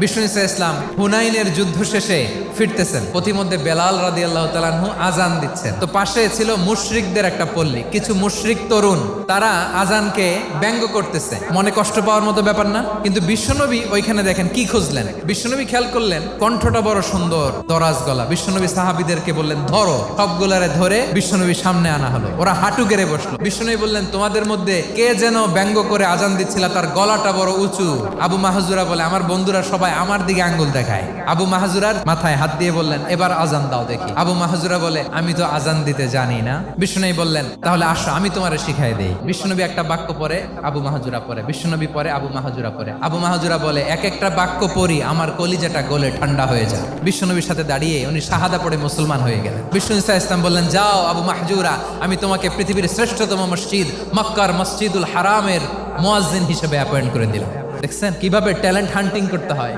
বিষ্ণু ইসা ইসলাম হুনাইনের যুদ্ধ শেষে ফিরতেছেন, পথিমধ্যে বেলাল রাদিয়াল্লাহু তাআলা আনহু আজান দিচ্ছেন। তো পাশে ছিল মুশরিকদের একটা পল্লী, কিছু মুশরিক তরুণ তারা আজানকে ব্যঙ্গ করতেছে। মনে কষ্ট পাওয়ার মতো ব্যাপার না, কিন্তু বিশ্বনবী ওইখানে দেখেন কি খুঁজলেন। বিশ্বনবী খেয়াল করলেন কণ্ঠটা বড় সুন্দর, দরাজ গলা। বিশ্বনবী সাহাবীদেরকে বললেন ধরো, সবগুলারে ধরে বিশ্বনবীর সামনে আনা হলো। ওরা হাঁটু গেড়ে বসলো। বিশ্বনবী বললেন তোমাদের মধ্যে কে যেন ব্যঙ্গ করে আজান দিচ্ছিল, তার গলাটা বড় উঁচু। আবু মাহজুরা বলে আমার বন্ধুরা সবাই আমার দিকে আঙ্গুল দেখায়। আবু মাহজুরার মাথায় হাত দিয়ে বললেন এবার আজান দাও দেখি। আবু মাহজুরা বলে আমি তো আজান দিতে জানি না। বিশ্বনবী বললেন তাহলে আসো আমি তোমারে শিখাই দেই। বিশ্বনবী একটা বাক্য পরে, আবু মাহজুরা পরে, বিশ্বনবী পরে, আবু মাহজুরা পরে। আবু মাহজুরা বলে এক একটা বাক্য পড়ি আমার কলিজাটা গলে ঠান্ডা হয়ে যায়। বিশ্বনবীর সাথে দাঁড়িয়ে উনি শাহাদা পড়ে মুসলমান হয়ে গেলেন। বিষ্ণু ইসা ইসলাম বললেন যাও আবু মাহজুরা, আমি তোমাকে পৃথিবীর শ্রেষ্ঠতম মসজিদ মক্কার মসজিদুল হারামের মুয়াজ্জিন হিসেবে অ্যাপয়েন্ট করে দিলাম। দেখছেন কিভাবে ট্যালেন্ট হান্টিং করতে হয়।